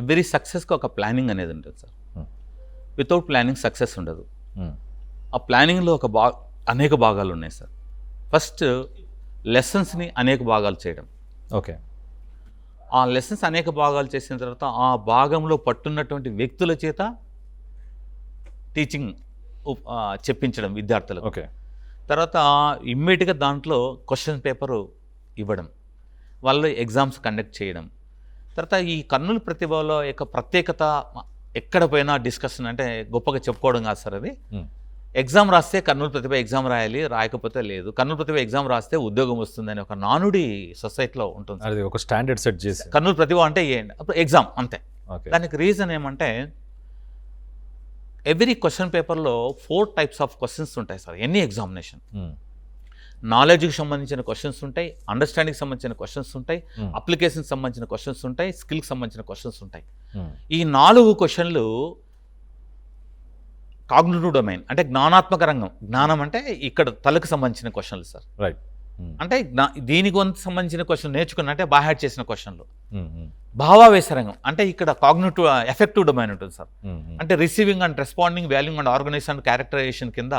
Every సక్సెస్కి ఒక planning అనేది ఉంటుంది సార్. వితౌట్ ప్లానింగ్ సక్సెస్ ఉండదు. ఆ ప్లానింగ్లో అనేక భాగాలు ఉన్నాయి సార్. ఫస్ట్ లెసన్స్ని అనేక భాగాలు చేయడం. ఓకే. ఆ లెసన్స్ అనేక భాగాలు చేసిన తర్వాత ఆ భాగంలో పట్టున్నటువంటి వ్యక్తుల చేత టీచింగ్ చెప్పించడం విద్యార్థులకు. ఓకే. తర్వాత ఇమ్మీడియట్గా దాంట్లో క్వశ్చన్ పేపరు ఇవ్వడం, వాళ్ళు ఎగ్జామ్స్ కండక్ట్ చేయడం. తర్వాత ఈ కర్నూలు ప్రతిభలో యొక్క ప్రత్యేకత ఎక్కడ పోయినా డిస్కషన్ అంటే గొప్పగా చెప్పుకోవడం కాదు సార్. అది ఎగ్జామ్ రాస్తే కర్నూలు ప్రతిభ ఎగ్జామ్ రాయాలి, రాయకపోతే లేదు. కర్నూలు ప్రతిభ ఎగ్జామ్ రాస్తే ఉద్యోగం వస్తుందని ఒక నానుడి సొసైటీలో ఉంటుంది. అది ఒక స్టాండర్డ్ సెట్ చేసి కర్నూలు ప్రతిభ అంటే అప్పుడు ఎగ్జామ్ అంతే. దానికి రీజన్ ఏమంటే ఎవ్రీ క్వశ్చన్ పేపర్లో 4 టైప్స్ ఆఫ్ క్వశ్చన్స్ ఉంటాయి సార్. ఎనీ ఎగ్జామినేషన్ నాలెడ్జ్కి సంబంధించిన క్వశ్చన్స్ ఉంటాయి, అండర్స్టాండింగ్కి సంబంధించిన క్వశ్చన్స్ ఉంటాయి, అప్లికేషన్కి సంబంధించిన క్వశ్చన్స్ ఉంటాయి, స్కిల్కి సంబంధించిన క్వశ్చన్స్ ఉంటాయి. ఈ 4 క్వశ్చన్లు కాగ్నిటివ్ డొమైన్ అంటే జ్ఞానాత్మక రంగం. జ్ఞానం అంటే ఇక్కడ తలకు సంబంధించిన క్వశ్చన్లు సార్. రైట్. అంటే దీనికి సంబంధించిన క్వశ్చన్ నేర్చుకున్న అంటే బాహాడ్ చేసిన క్వశ్చన్లు. భావావేశ రంగం అంటే ఇక్కడ కాగ్నిటివ్ ఎఫెక్టివ్ డొమైన్ ఉంటుంది సార్. అంటే receiving and responding, valuing and organisation and characterisation కింద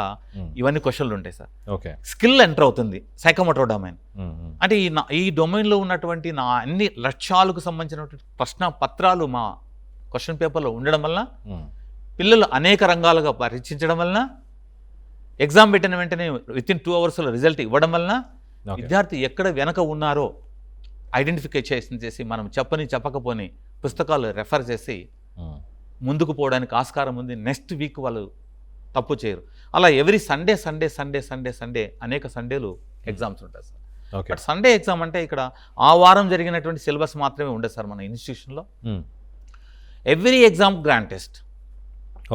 ఇవన్నీ క్వశ్చన్లు ఉంటాయి సార్. ఓకే. స్కిల్ ఎంటర్ అవుతుంది సైకోమోటర్ డొమైన్. అంటే ఈ డొమైన్లో ఉన్నటువంటి నా అన్ని లక్ష్యాలకు సంబంధించినటువంటి ప్రశ్న పత్రాలు మా క్వశ్చన్ పేపర్లో ఉండడం వల్ల పిల్లలు అనేక రంగాలుగా పరీక్షించడం వలన ఎగ్జామ్ పెట్టిన వెంటనే వితిన్ 2 అవర్స్లో రిజల్ట్ ఇవ్వడం వలన విద్యార్థి ఎక్కడ వెనక ఉన్నారో ఐడెంటిఫికేషన్ చేసి మనం చెప్పకపోని పుస్తకాలు రెఫర్ చేసి ముందుకు పోవడానికి ఆస్కారం ఉంది. నెక్స్ట్ వీక్ వాళ్ళు తప్పు చేయరు. అలా ఎవ్రీ సండే అనేక సండేలు ఎగ్జామ్స్ ఉంటాయి సార్. బట్ సండే ఎగ్జామ్ అంటే ఇక్కడ ఆ వారం జరిగినటువంటి సిలబస్ మాత్రమే ఉండదు సార్ మన ఇన్స్టిట్యూషన్లో. Every exam grand test.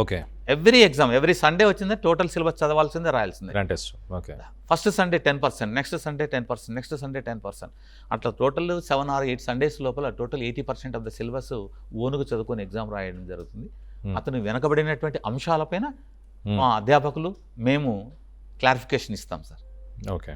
Okay. Every Sunday వచ్చిందే టోటల్ సిలబస్ చదవాల్సిందే, రాయాల్సిందే. Grand test. Okay. First Sunday 10%, next Sunday 10%, next Sunday 10%. అట్లా టోటల్ 7 or 8 సండేస్ లోపల టోటల్ 80% ఆఫ్ ద సిలబస్ ఓనుగు చదువుకొని ఎగ్జామ్ రాయడం జరుగుతుంది. అతను వెనకబడినటువంటి అంశాలపైన మా అధ్యాపకులు మేము క్లారిఫికేషన్ ఇస్తాం సార్. ఓకే.